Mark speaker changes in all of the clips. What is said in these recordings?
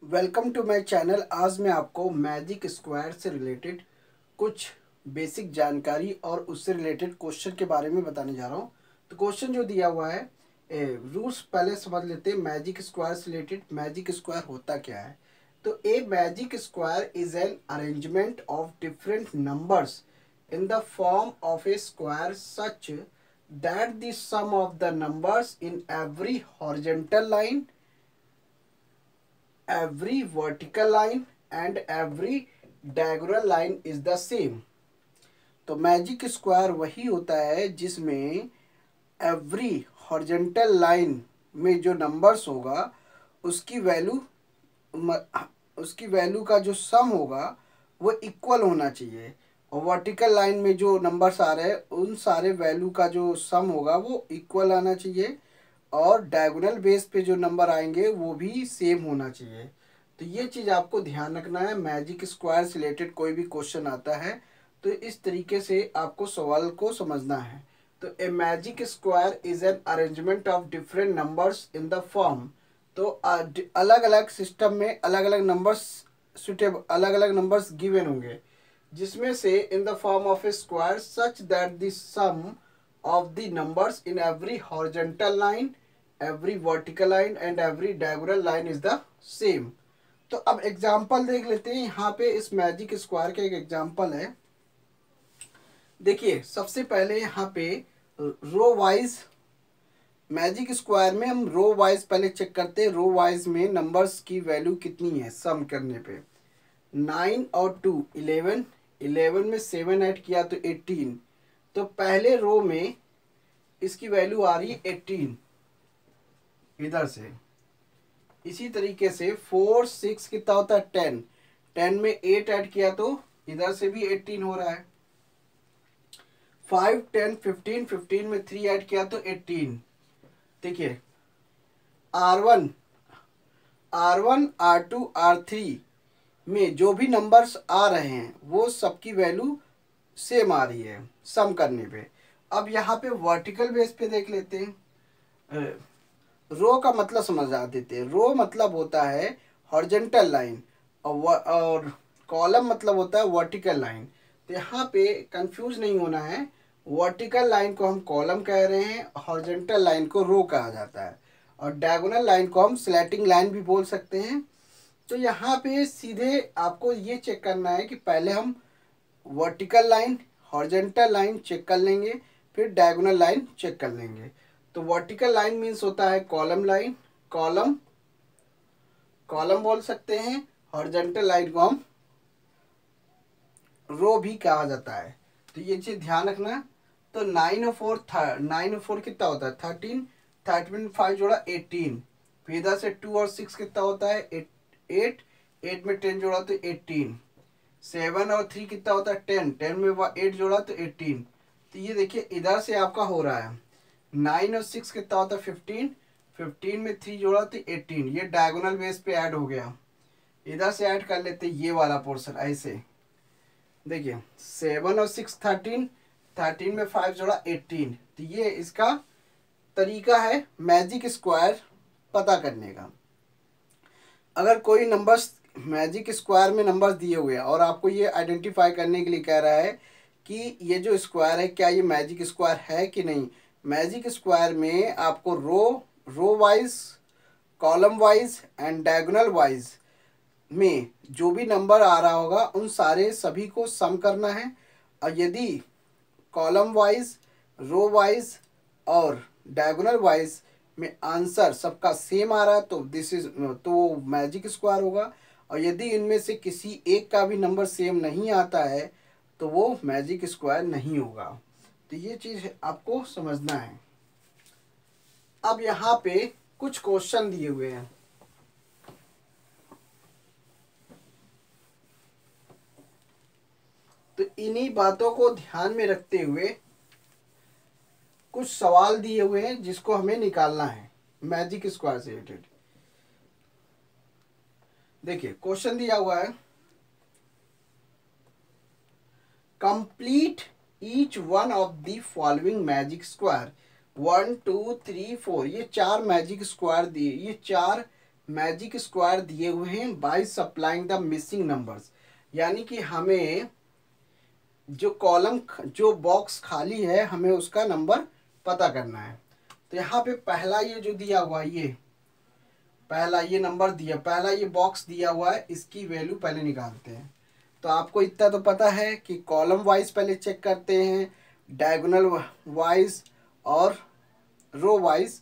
Speaker 1: Welcome to my channel. आज मैं आपको मैजिक स्क्वायर से रिलेटेड कुछ बेसिक जानकारी और उससे रिलेटेड क्वेश्चन के बारे में बताने जा रहा हूँ। तो क्वेश्चन जो दिया हुआ है, रूल्स पहले समझ लेते हैं। मैजिक स्क्वायर से रिलेटेड मैजिक स्क्वायर होता क्या है। तो a magic square is an arrangement of different numbers in the form of a square such that the sum of the numbers in every horizontal line, every vertical line and every diagonal line is the same। तो magic square वही होता है जिसमें every horizontal line में जो numbers होगा उसकी value उसकी वैल्यू का जो सम होगा वो इक्वल होना चाहिए, और वर्टिकल लाइन में जो नंबर्स आ रहे हैं उन सारे वैल्यू का जो सम होगा वो इक्वल आना चाहिए, और डायगोनल बेस पे जो नंबर आएंगे वो भी सेम होना चाहिए। तो ये चीज़ आपको ध्यान रखना है। मैजिक स्क्वायर से रिलेटेड कोई भी क्वेश्चन आता है तो इस तरीके से आपको सवाल को समझना है। तो a magic square is an arrangement of different numbers in the form. तो अलग अलग सिस्टम में अलग अलग नंबर्स सुटेबल अलग अलग नंबर्स गिवन होंगे, जिसमें से in the form of a square such that the sum of the numbers in every horizontal line, every vertical line and every diagonal line is the same. तो अब example देख लेते हैं। यहाँ पे इस मैजिक स्क्वायर का एक एग्जाम्पल है। देखिए, सबसे पहले यहाँ पे रो वाइज मैजिक स्क्वायर में हम रो वाइज पहले चेक करते हैं। रो वाइज में नंबर्स की वैल्यू कितनी है सम करने पे। 9 और 2 11, 11 में 7 ऐड किया तो 18। तो पहले रो में इसकी वैल्यू आ रही है 18 इधर से। इसी तरीके से 4 6 कितना होता है 10, 10 में 8 ऐड किया तो इधर से भी 18 हो रहा है। 5 10 15, 15 में 3 ऐड किया तो 18। देखिए R1 R2 R3 में जो भी नंबर्स आ रहे हैं वो सबकी वैल्यू सेम आ रही है सम करने पे। अब यहाँ पे वर्टिकल बेस पे देख लेते हैं। रो का मतलब समझ आ देते हैं। रो मतलब होता है हॉरिजॉन्टल लाइन, और कॉलम मतलब होता है वर्टिकल लाइन। तो यहाँ पे कंफ्यूज नहीं होना है। वर्टिकल लाइन को हम कॉलम कह रहे हैं, हॉरिजॉन्टल लाइन को रो कहा जाता है, और डायगोनल लाइन को हम स्लैटिंग लाइन भी बोल सकते हैं। तो यहाँ पे सीधे आपको ये चेक करना है कि पहले हम vertical line horizontal line check कर लेंगे, फिर डायगोनल लाइन चेक कर लेंगे। तो वर्टिकल लाइन मीन्स होता है कॉलम लाइन, कॉलम कॉलम बोल सकते हैं। हॉरिजॉन्टल लाइन को हम रो भी कहा जाता है। तो ये चीज ध्यान रखना। तो 9 और 4 कितना होता है 13, 13 में 5 जोड़ा 18, फिर इधर से 2 और 6 कितना होता है 8, 8 में 10 जोड़ा तो 18, 7 और 3 कितना होता है 10, 10 में 8 जोड़ा तो 18। तो ये देखिए इधर से आपका हो रहा है 9 और 6 कितना होता है 15, 15 में 3 जोड़ा तो 18। ये डायगोनल बेस पे ऐड हो गया। इधर से ऐड कर लेते ये वाला पोर्शन ऐसे। देखिए 7 और 6 13, 13 में 5 जोड़ा 18। तो ये इसका तरीका है मैजिक स्क्वायर पता करने का। अगर कोई नंबर्स मैजिक स्क्वायर में नंबर्स दिए हुए हैं और आपको ये आइडेंटिफाई करने के लिए कह रहा है कि ये जो स्क्वायर है क्या ये मैजिक स्क्वायर है कि नहीं। मैजिक स्क्वायर में आपको row wise, column wise and diagonal wise में जो भी नंबर आ रहा होगा उन सारे सभी को सम करना है। और यदि कॉलम वाइज, रो वाइज और डायगोनल वाइज में आंसर सबका सेम आ रहा है तो तो मैजिक स्क्वायर होगा। और यदि इनमें से किसी एक का भी नंबर सेम नहीं आता है तो वो मैजिक स्क्वायर नहीं होगा। तो ये चीज़ आपको समझना है। अब यहाँ पे कुछ क्वेश्चन दिए हुए हैं। तो इन्हीं बातों को ध्यान में रखते हुए कुछ सवाल दिए हुए हैं जिसको हमें निकालना है मैजिक स्क्वायर से रिलेटेड। देखिए क्वेश्चन दिया हुआ है, complete each one of the following magic square. 1 2 3 4 ये 4 मैजिक स्क्वायर दिए, ये 4 मैजिक स्क्वायर दिए हुए हैं by supplying the missing numbers, यानी कि हमें जो कॉलम जो बॉक्स खाली है हमें उसका नंबर पता करना है। तो यहाँ पे पहला ये जो दिया हुआ है, ये पहला ये नंबर दिया, पहला ये बॉक्स दिया हुआ है, इसकी वैल्यू पहले निकालते हैं। तो आपको इतना तो पता है कि कॉलम वाइज पहले चेक करते हैं, डायगोनल वाइज और रो वाइज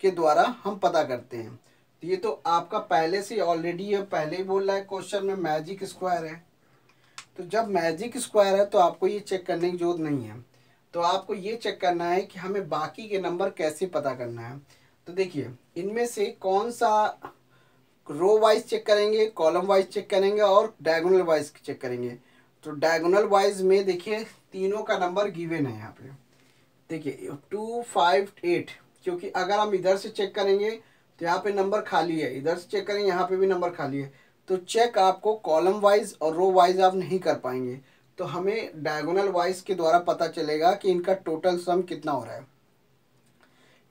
Speaker 1: के द्वारा हम पता करते हैं। तो ये तो आपका पहले से ऑलरेडी ये पहले ही बोल रहा है क्वेश्चन में मैजिक स्क्वायर है। तो जब मैजिक स्क्वायर है तो आपको ये चेक करने की जरूरत नहीं है। तो आपको ये चेक करना है कि हमें बाकी के नंबर कैसे पता करना है। तो देखिए इनमें से कौन सा रो वाइज चेक करेंगे, कॉलम वाइज चेक करेंगे और डायगोनल वाइज चेक करेंगे। तो डायगोनल वाइज में देखिए तीनों का नंबर गिवन है यहाँ पे। देखिए 2, 5, 8, क्योंकि अगर हम इधर से चेक करेंगे तो यहाँ पे नंबर खाली है, इधर से चेक करेंगे यहाँ पे भी नंबर खाली है। तो चेक आपको कॉलम वाइज और रो वाइज आप नहीं कर पाएंगे। तो हमें डायगोनल वाइज के द्वारा पता चलेगा कि इनका टोटल सम कितना हो रहा है।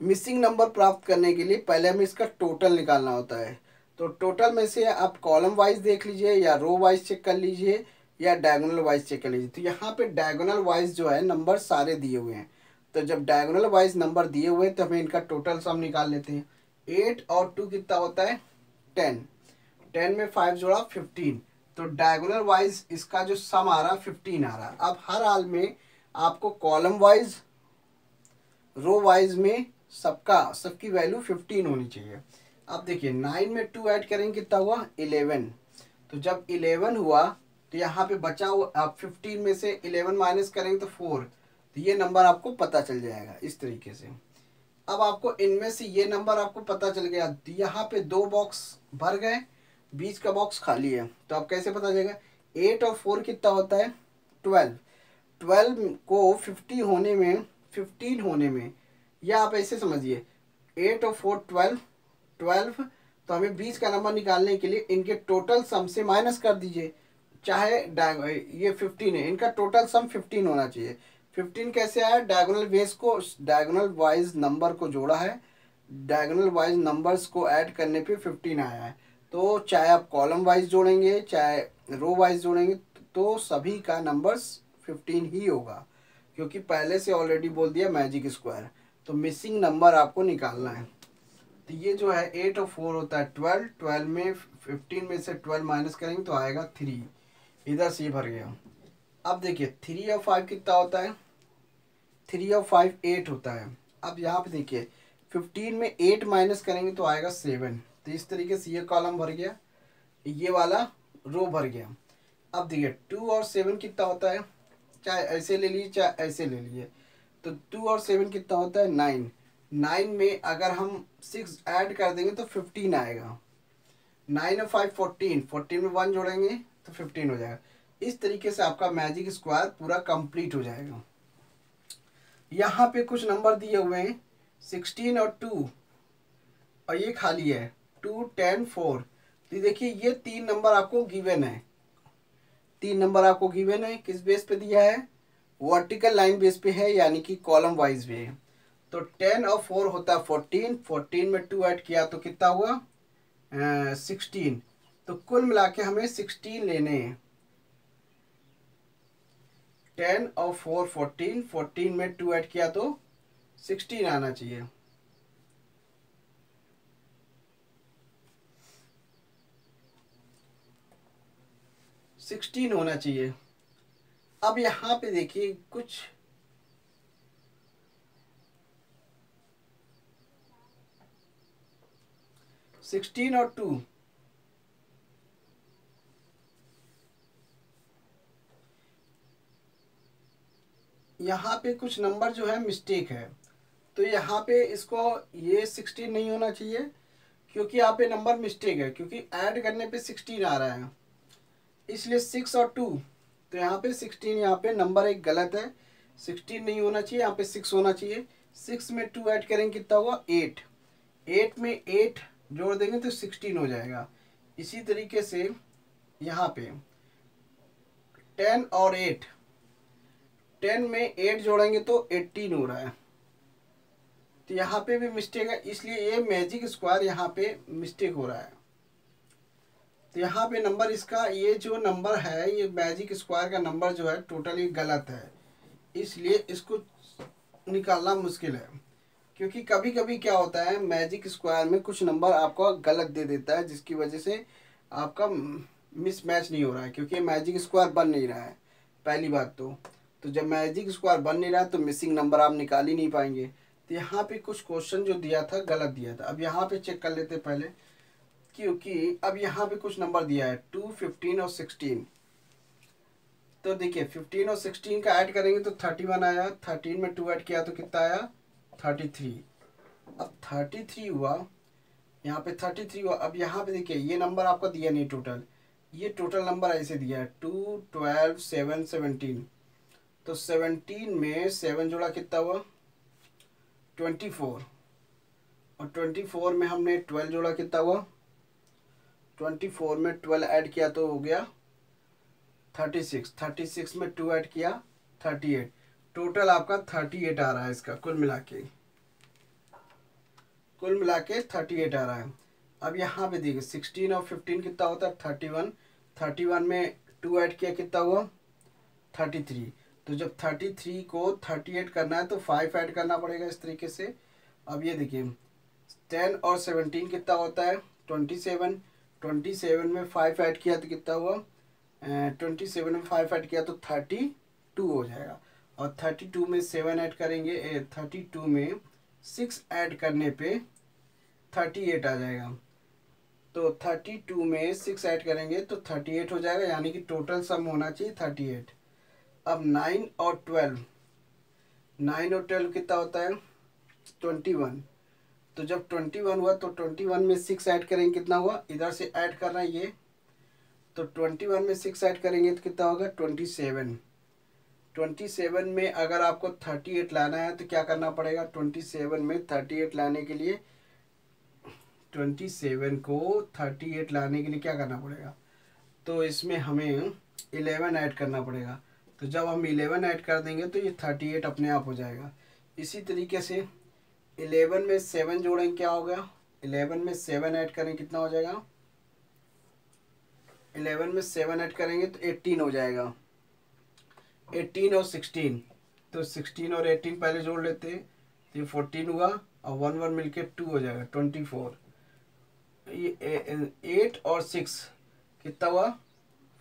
Speaker 1: मिसिंग नंबर प्राप्त करने के लिए पहले हमें इसका टोटल निकालना होता है। तो टोटल में से आप कॉलम वाइज देख लीजिए या रो वाइज चेक कर लीजिए या डायगोनल वाइज चेक कर लीजिए। तो यहाँ पे डायगोनल वाइज जो है नंबर सारे दिए हुए हैं। तो जब डायगोनल वाइज नंबर दिए हुए हैं तो हमें इनका टोटल सम निकाल लेते हैं। 8 और 2 कितना होता है 10, 10 में 5 जोड़ा 15। तो डायगोनल वाइज इसका जो सम आ रहा 15 आ रहा। अब हर हाल में आपको कॉलम वाइज रो वाइज में सबकी वैल्यू 15 होनी चाहिए। अब देखिए 9 में 2 ऐड करेंगे कितना हुआ 11। तो जब 11 हुआ तो यहाँ पे बचा हुआ, आप 15 में से 11 माइनस करेंगे तो 4। तो ये नंबर आपको पता चल जाएगा इस तरीके से। अब आपको इनमें से ये नंबर आपको पता चल गया। तो यहाँ पे 2 बॉक्स भर गए, बीच का बॉक्स खाली है। तो आप कैसे पता चलेगा 8 और 4 कितना होता है 12। 12 को 15 होने में या आप ऐसे समझिए 8 और 4 12, 12। तो हमें बीच का नंबर निकालने के लिए इनके टोटल सम से माइनस कर दीजिए। चाहे ये 15 है, इनका टोटल सम 15 होना चाहिए। 15 कैसे आया, डायगोनल बेस को डायगोनल वाइज नंबर को जोड़ा है, डायगोनल वाइज नंबर्स को ऐड करने पे 15 आया है। तो चाहे आप कॉलम वाइज जोड़ेंगे चाहे रो वाइज जोड़ेंगे तो सभी का नंबर्स 15 ही होगा, क्योंकि पहले से ऑलरेडी बोल दिया मैजिक स्क्वायर। तो मिसिंग नंबर आपको निकालना है। तो ये जो है 8 और 4 होता है 12, 12 में 15 में से 12 माइनस करेंगे तो आएगा 3। इधर से भर गया। अब देखिए 3 और 5 कितना होता है 3 और 5 8 होता है। अब यहाँ पे देखिए 15 में 8 माइनस करेंगे तो आएगा 7। तो इस तरीके से ये कॉलम भर गया, ये वाला रो भर गया। अब देखिए 2 और 7 कितना होता है, चाहे ऐसे ले लीजिए चाहे ऐसे ले लीजिए। तो 2 और 7 कितना होता है 9। 9 में अगर हम 6 ऐड कर देंगे तो 15 आएगा। 9 और 5 14, 14 में 1 जोड़ेंगे तो 15 हो जाएगा। इस तरीके से आपका मैजिक स्क्वायर पूरा कंप्लीट हो जाएगा। यहाँ पे कुछ नंबर दिए हुए हैं 16 और 2 और ये खाली है 2, 10, 4। तो देखिए ये 3 नंबर आपको गिवन है। 3 नंबर आपको गिवन है, किस बेस पे दिया है वर्टिकल लाइन बेस पे है, यानी कि कॉलम वाइज पे है। तो 10 और 4 होता है 14, 14 में 2 ऐड किया तो कितना हुआ 16। तो कुल मिला के हमें 16 लेने हैं। 10 और 4 14, 14 में 2 ऐड किया तो 16 आना चाहिए। सिक्सटीन होना चाहिए। अब यहाँ पे देखिए कुछ 16 और 2 यहाँ पे कुछ नंबर जो है मिस्टेक है। तो यहाँ पे इसको ये 16 नहीं होना चाहिए, क्योंकि यहाँ पे नंबर मिस्टेक है, क्योंकि ऐड करने पे 16 आ रहा है, इसलिए 6 और 2। तो यहाँ पे 16, यहाँ पे नंबर एक गलत है, 16 नहीं होना चाहिए, यहाँ पे 6 होना चाहिए। 6 में 2 ऐड करेंगे कितना हुआ 8। 8 में 8 जोड़ देंगे तो 16 हो जाएगा। इसी तरीके से यहाँ पे 10 और 8, 10 में 8 जोड़ेंगे तो 18 हो रहा है। तो यहाँ पे भी मिस्टेक है, इसलिए ये मैजिक स्क्वायर यहाँ पे मिस्टेक हो रहा है। तो यहाँ पे नंबर इसका, ये जो नंबर है ये मैजिक स्क्वायर का नंबर जो है टोटली गलत है, इसलिए इसको निकालना मुश्किल है। क्योंकि कभी कभी क्या होता है मैजिक स्क्वायर में कुछ नंबर आपको गलत दे देता है, जिसकी वजह से आपका मिसमैच नहीं हो रहा है, क्योंकि मैजिक स्क्वायर बन नहीं रहा है पहली बात। तो जब मैजिक स्क्वायर बन नहीं रहा है तो मिसिंग नंबर आप निकाल ही नहीं पाएंगे। तो यहाँ पे कुछ क्वेश्चन जो दिया था गलत दिया था। अब यहाँ पे चेक कर लेते पहले, क्योंकि अब यहाँ पे कुछ नंबर दिया है 2, 15 और 16। तो देखिए 15 और 16 का ऐड करेंगे तो 31 आया, 13 में 2 ऐड किया तो कितना आया 33। अब 33 हुआ, यहाँ पे 33 हुआ। अब यहाँ पे देखिए ये नंबर आपका दिया नहीं टोटल, ये टोटल नंबर ऐसे दिया है 2, 12, 7, 17। तो 17 में 7 जोड़ा कितना हुआ 24, और 24 में हमने 12 जोड़ा कितना हुआ 24 में 12 ऐड किया तो हो गया 36, 36 में 2 ऐड किया 38। टोटल आपका 38 आ रहा है इसका कुल मिला के 38 आ रहा है। अब यहाँ पे देखिए 16 और 15 कितना होता है 31, 31 में 2 ऐड किया कितना हुआ 33। तो जब 33 को 38 करना है तो 5 ऐड करना पड़ेगा इस तरीके से। अब ये देखिए 10 और 17 कितना होता है 27, 27 में 5 ऐड किया तो कितना हुआ 27 में 5 ऐड किया तो 32 हो जाएगा। और 32 में 7 ऐड करेंगे 32 में 6 ऐड करने पे 38 आ जाएगा। तो 32 में 6 ऐड करेंगे तो 38 हो जाएगा, यानी कि टोटल सम होना चाहिए 38। अब 9 और 12, 9 और 12 कितना होता है 21। तो जब 21 हुआ तो 21 में 6 ऐड करेंगे कितना हुआ, इधर से ऐड करना है ये, तो 21 में 6 ऐड करेंगे तो कितना होगा 27। 27 में अगर आपको 38 लाना है तो क्या करना पड़ेगा 27 में 38 लाने के लिए, 27 को 38 लाने के लिए क्या करना पड़ेगा, तो इसमें हमें 11 ऐड करना पड़ेगा। तो जब हम 11 ऐड कर देंगे तो ये 38 अपने आप हो जाएगा। इसी तरीके से 11 में 7 जोड़ेंगे क्या हो गया, 11 में 7 ऐड करें कितना हो जाएगा, 11 में 7 ऐड करेंगे तो 18 हो जाएगा। 18 और 16, तो 16 और 18 पहले जोड़ लेते हैं तो ये 14 हुआ, और 1 1 मिलके 2 हो जाएगा 24। ये 8 और 6 कितना हुआ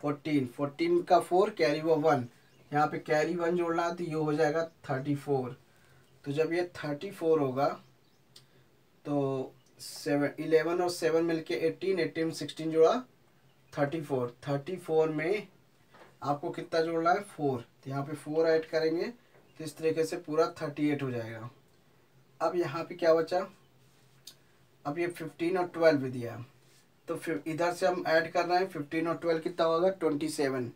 Speaker 1: 14, 14 का 4 कैरी हुआ 1, यहाँ पे कैरी 1 जोड़ना है तो ये हो जाएगा 34। तो जब ये 34 होगा तो 11 और 7 मिलके 18, 18 में 16 जोड़ा 34, 34 में आपको कितना जोड़ना है 4, तो यहाँ पे 4 ऐड करेंगे तो इस तरीके से पूरा 38 हो जाएगा। अब यहाँ पे क्या बचा, अब ये 15 और 12 भी दिया, तो फिर इधर से हम ऐड कर रहे हैं 15 और 12 कितना होगा 27,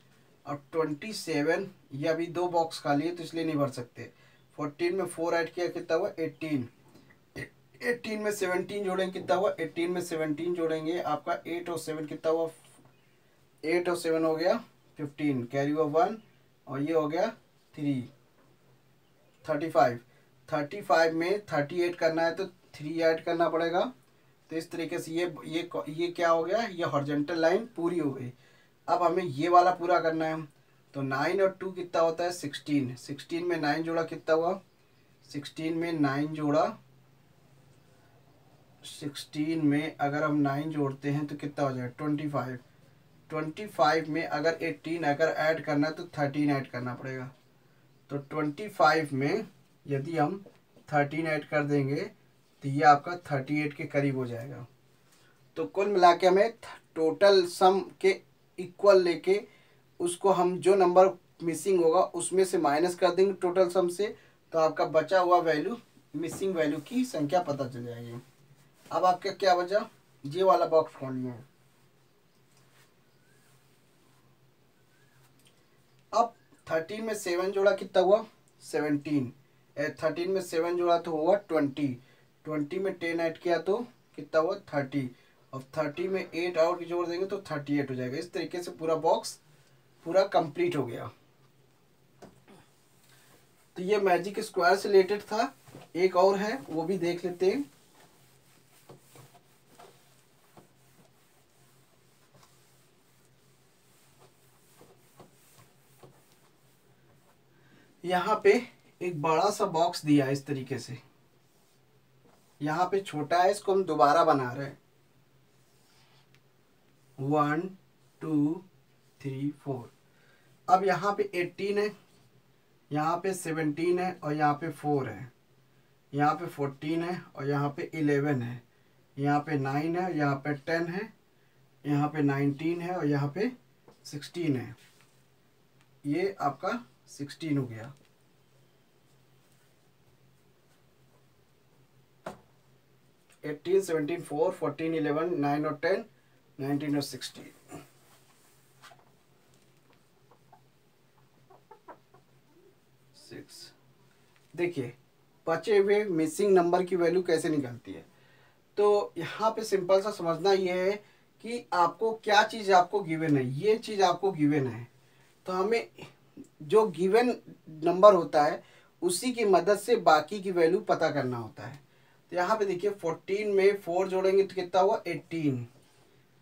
Speaker 1: और 27 ये अभी 2 बॉक्स खाली है तो इसलिए नहीं भर सकते। 14 में 4 ऐड किया कितना हुआ 18, 18 में 17 जोड़ेंगे कितना हुआ 18 में 17 जोड़ेंगे आपका 8 और 7 कितना हुआ 8 और 7 हो गया 15, कैरी हुआ 1, और ये हो गया 3, 35। 35 में 38 करना है तो 3 ऐड करना पड़ेगा। तो इस तरीके से ये क्या हो गया, ये हॉरिजॉन्टल लाइन पूरी हो गई। अब हमें ये वाला पूरा करना है, तो 9 और 2 कितना होता है 16, 16 में 9 जोड़ा कितना हुआ 16 में 9 जोड़ा, 16 में अगर हम 9 जोड़ते हैं तो कितना हो जाएगा 25, 25 में अगर 18 अगर ऐड करना है तो 13 ऐड करना पड़ेगा। तो 25 में यदि हम 13 ऐड कर देंगे तो ये आपका 38 के करीब हो जाएगा। तो कुल मिला के हमें टोटल सम के इक्वल लेके उसको हम जो नंबर मिसिंग होगा उसमें से माइनस कर देंगे टोटल सम से, तो आपका बचा हुआ वैल्यू मिसिंग वैल्यू की संख्या पता चल जाएगी। अब आपका क्या बचा, ये वाला बॉक्स खोलिए। अब 13 में 7 जोड़ा कितना हुआ 17, 13 में 7 जोड़ा तो हुआ 20, 20 में 10 ऐड किया तो कितना हुआ 30, और 30 में 8 और जोड़ देंगे तो 38 हो जाएगा। इस तरीके से पूरा बॉक्स पूरा कंप्लीट हो गया। तो ये मैजिक स्क्वायर से रिलेटेड था। एक और है वो भी देख लेते हैं। यहाँ पे एक बड़ा सा बॉक्स दिया है इस तरीके से, यहाँ पे छोटा है, इसको हम दोबारा बना रहे हैं। 1 2 3 4। अब यहाँ पे 18 है, यहाँ पे 17 है और यहाँ पे 4 है, यहाँ पे 14 है और यहाँ पे 11 है, यहाँ पे 9 है, यहाँ पे 10 है, यहाँ पे 19 है और यहाँ पे 16 है। ये आपका 16 हो गया। 18 17 4 14 11 9 और 10 19 और 16। देखिए बचे हुए मिसिंग नंबर की वैल्यू कैसे निकलती है। तो यहाँ पे सिंपल सा समझना ये है कि आपको क्या चीज़ आपको गिवन है, ये चीज़ आपको गिवन है, तो हमें जो गिवन नंबर होता है उसी की मदद से बाकी की वैल्यू पता करना होता है। तो यहाँ पे देखिए 14 में 4 जोड़ेंगे तो कितना हुआ 18।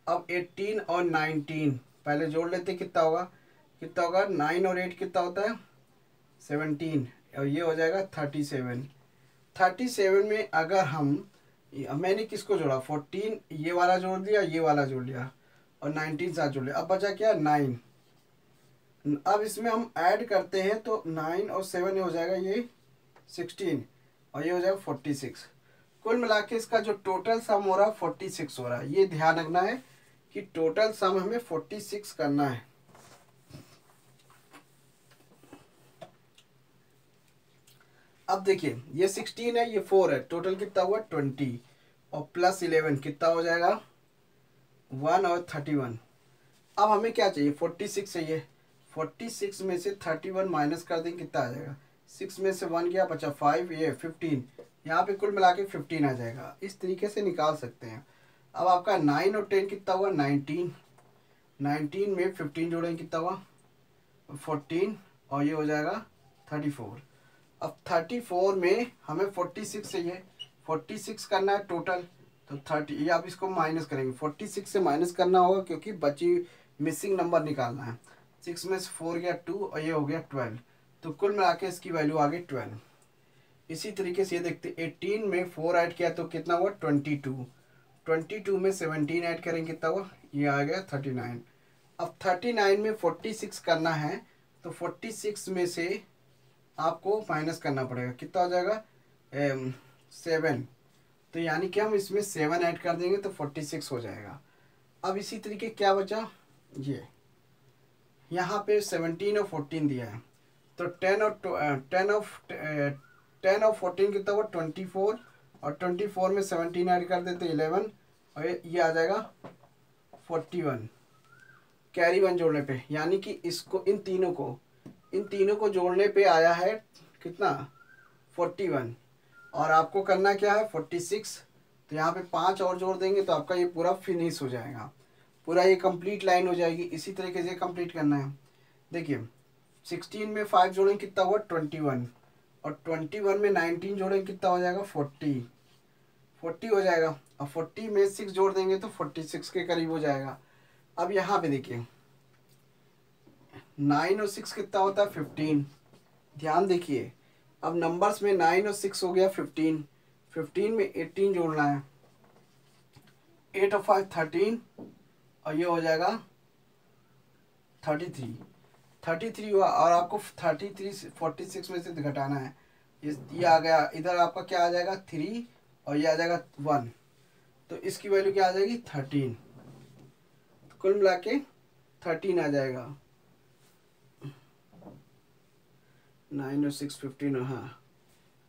Speaker 1: अब 18 और 19 पहले जोड़ लेते, कितना होगा 9 और 8 कितना होता है 17 और ये हो जाएगा 37। 37 में अगर हम, मैंने किसको जोड़ा 14, ये वाला जोड़ दिया, ये वाला जोड़ लिया और 19 साथ जोड़ लिया, अब बचा क्या 9। अब इसमें हम ऐड करते हैं तो 9 और 7 हो जाएगा ये 16 और ये हो जाएगा 46। कुल मिला के इसका जो टोटल सम हो रहा है 46 हो रहा है। ये ध्यान रखना है कि टोटल सम हमें 46 करना है। अब देखिए ये 16 है, ये 4 है, टोटल कितना हुआ 20 और प्लस 11 कितना हो जाएगा 1 और 31। अब हमें क्या चाहिए 46 चाहिए। 46 में से 31 माइनस कर देंगे, कितना आ जाएगा 6 में से 1 गया बचा 5, ये 15, यहाँ पे कुल मिला के 15 आ जाएगा। इस तरीके से निकाल सकते हैं। अब आपका 9 और 10 कितना हुआ 19। 19 में 15 जोड़ेंगे कितना हुआ 14 और ये हो जाएगा 34। अब 34 में हमें 46 चाहिए, 46 करना है टोटल, तो 30, ये आप इसको माइनस करेंगे, 46 से माइनस करना होगा क्योंकि बची मिसिंग नंबर निकालना है। 6 में से 4 गया 2 और ये हो गया 12, तो कुल मिला के इसकी वैल्यू आ गई 12। इसी तरीके से ये देखते 18 में 4 ऐड किया तो कितना हुआ 22। 22 में 17 ऐड करेंगे कितना हुआ, ये आ गया 39। अब 39 में 46 करना है तो 46 में से आपको माइनस करना पड़ेगा, कितना हो जाएगा 7, तो यानी कि हम इसमें 7 ऐड कर देंगे तो 46 हो जाएगा। अब इसी तरीके क्या बचा, ये यहाँ पे 17 और 14 दिया है तो 10 और 14 कितना हुआ 24 और 24 में 17 ऐड कर देते 11 और ये आ जाएगा 41 कैरी 1 जोड़ने पे, यानी कि इसको इन तीनों को जोड़ने पे आया है कितना 41 और आपको करना क्या है 46। तो यहाँ पे 5 और जोड़ देंगे तो आपका ये पूरा फिनिश हो जाएगा, पूरा ये कंप्लीट लाइन हो जाएगी। इसी तरीके से कंप्लीट करना है। देखिए 16 में 5 जोड़ेंगे कितना हुआ 21 और 21 में 19 जोड़ेंगे कितना हो जाएगा 40 हो जाएगा और 40 में 6 जोड़ देंगे तो 46 के करीब हो जाएगा। अब यहाँ पे देखिए 9 और 6 कितना होता है 15। ध्यान देखिए अब नंबर्स में 9 और 6 हो गया 15। 15 में 18 जोड़ना है, 8 और 5 13 और ये हो जाएगा 33 हुआ और आपको 33 46 में से घटाना है। ये आ गया, इधर आपका क्या आ जाएगा 3 और ये आ जाएगा 1, तो इसकी वैल्यू क्या आ जाएगी 13। तो कुल मिला के 13 आ जाएगा। 9 और 6 15 और हाँ।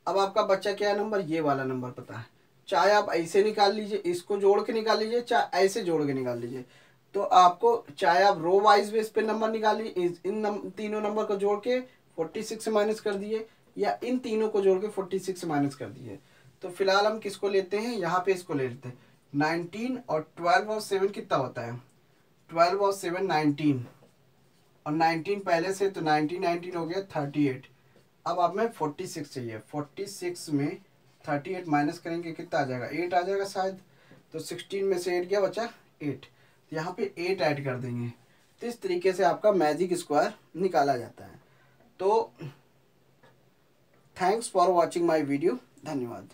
Speaker 1: अब आपका बच्चा क्या है नंबर, ये वाला नंबर पता है, चाहे आप ऐसे निकाल लीजिए, इसको जोड़ के निकाल लीजिए, चाहे ऐसे जोड़ के निकाल लीजिए। तो आपको चाहे आप रो वाइज बेस पे नंबर निकालिए, इन तीनों नंबर को जोड़ के 46 से माइनस कर दिए या इन तीनों को जोड़ के 46 से माइनस कर दिए। तो फिलहाल हम किसको लेते हैं, यहाँ पे इसको ले लेते हैं 19 और 12 और 7 कितना होता है 12 और 7 19 और 19 पहले से, तो 19 हो गया 38। अब आप में 46 चाहिए, 46 में 38 माइनस करेंगे कितना आ जाएगा 8 आ जाएगा शायद, तो 16 में से 8 गया बचा 8, तो यहाँ पे 8 ऐड कर देंगे। तो इस तरीके से आपका मैजिक स्क्वायर निकाला जाता है। तो thanks for watching my video. धन्यवाद।